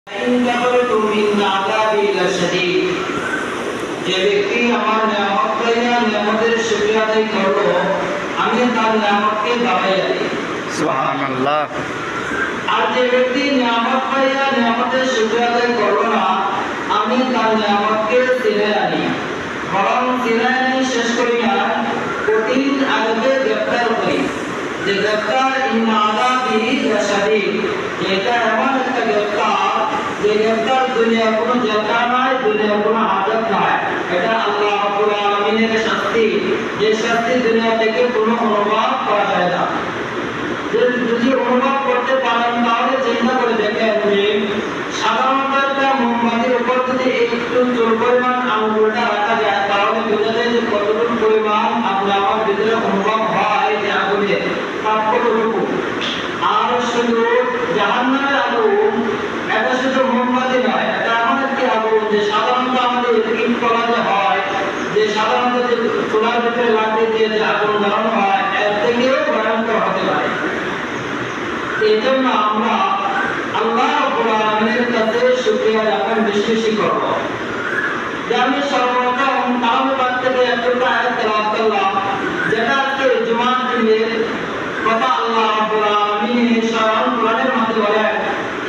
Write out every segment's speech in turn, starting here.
যে ব্যক্তি আমার নিয়ামত পাইয়া নিয়ামতের শুকরিয়া আদায় করলো, আমি তার নিয়ামতকে বাড়াইয়া দিই। সুবহানাল্লাহ। আর যে ব্যক্তি নিয়ামত পাইয়া নিয়ামতের শুকরিয়া আদায় করলো না, আমি তার নিয়ামতকে ছিনিয়ে আনি। বরং ছিনিয়ে আনি শেষ করি না, কঠিন আযাবে গ্রেফতার করি। যে গ্রেফতার ইন্না আযাবি লাশাদীদ, এটা এমন একটা গ্রেফতার যে গ্রেফতার দুনিয়ার কোনো জেলখানা নয়, দুনিয়ার কোনো হাজত নয়। এটা আল্লাহ রাব্বুল আলামিনের শাস্তি, যে শাস্তি দুনিয়া থেকে কোনো অনুভব করা যায় না। যদি অনুভব করতে পারেন তাহলে চিন্তা করে দেখেন যে সাধারণত একটা মোমবাতির উপর যদি একটু চুল পরিমাণ আঙুলটা রাখা যায় তাহলে বোঝা যায় যে কতটুকু পরিমাণ আপনার আমার ভিতরে অনুভব হয় যে আগুনের তাপ কতটুকু। আর শুধু জাহান্নামের আগুন এটা শুধু মোমবাতি নয়, এটা এমন একটি আগুন যে সাধারণত আমাদের ইট করা যে হয়, যে সাধারণত যে চুলার ভিতরে লাকড়ি দিয়ে যে আগুন জ্বালানো হয়, এর থেকেও ভয়ঙ্কর হতে পারে। এই জন্য আমরা আল্লাহ রাব্বুল আলামিনের কাছে শুকরিয়া জ্ঞাপন বেশি করব। যে আমি সর্বপ্রথম কালামে পাক থেকে একটা আয়াত তেলাওয়াত করলাম, যেটা আজকে জুমার দিনের কথা। আল্লাহ রাব্বুল আলামিন স্বয়ং কোরআনের মধ্যে বলেন,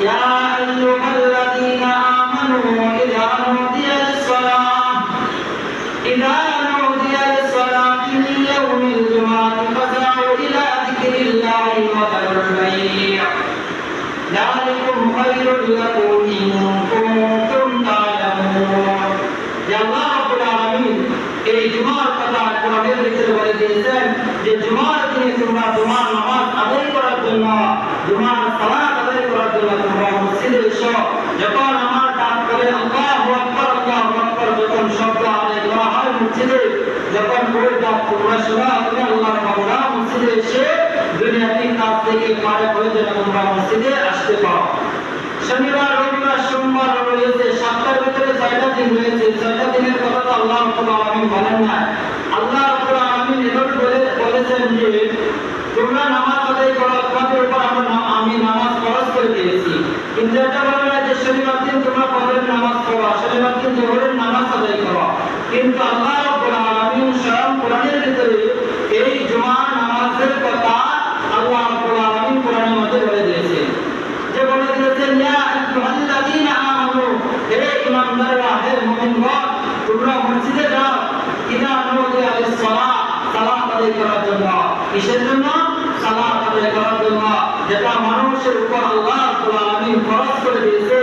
ইয়া আইয়ুহাল্লাযীনা আমানু ইযা নুদিয়া লিস-সালাতি মিন ইয়াউমিল জুমআতি ফাসআউ ইলা যিকরিল্লাহি ওয়া যারুল বাই'a যালিকুম খায়রুল লাকুম ইন কুনতুম তা'লামুন। যে আল্লাহ রাব্বুল আলামিন এই জুমার কথা কোরআনের ভিতরে বলে দিয়েছেন যে জুমার দিনে তোমরা জুমার নামাজ আদায় করার জন্য, জুমার সালাত আদায় করার জন্য তোমরা মসজিদে এসো। যখন আমার ডাক করে আল্লাহু আকবার আল্লাহু আকবার যখন শব্দ আদায় করা হয় মসজিদে, যখন ওই ডাক তোমরা শোনা, তুমি আল্লাহর বান্দা মসজিদে এসে দুনিয়াতে কাজ থেকে পারে হয়ে যেন তোমরা মসজিদে আসতে পারো। শনিবার রবিবার সোমবার রয়েছে, সপ্তাহের ভিতরে 6টা দিন রয়েছে। 6টা দিনের কথা তো আল্লাহ রাব্বুল আলামিন বলেন না। আল্লাহ রাব্বুল আলামিন এভাবে বলেছেন যে তোমরা নামাজ আদায় করো, তোমাদের উপর আমি নামাজ ফরজ করে দিয়েছি। কিন্তু এটা বলে না যে শনিবার দিন তোমরা ফজরের নামাজ পড়ো, শনিবার দিন জোহরের নামাজ আদায় করো। কিন্তু আল্লাহ রাব্বুল আলামিন স্বয়ং কোরআনের ভিতরে এই জুমার নামাজের কথা আল্লাহ রাব্বুল আলামিন কোরআনের মধ্যে বলে দিয়েছেন। যে বলে দিয়েছেন, ইয়া আইয়ুহাল্লাযীনা আমানু, হে ঈমানদাররা, হে মুমিনগণ, তোমরা মসজিদে যাও। ইযা নুদিয়া লিস-সালাত, সালাত আদায় করার জন্য। কিসের জন্য? সালাত আদায় করার জন্য, যেটা মানুষের উপর আল্লাহ রাব্বুল আলামিন ফরজ করে দিয়েছে।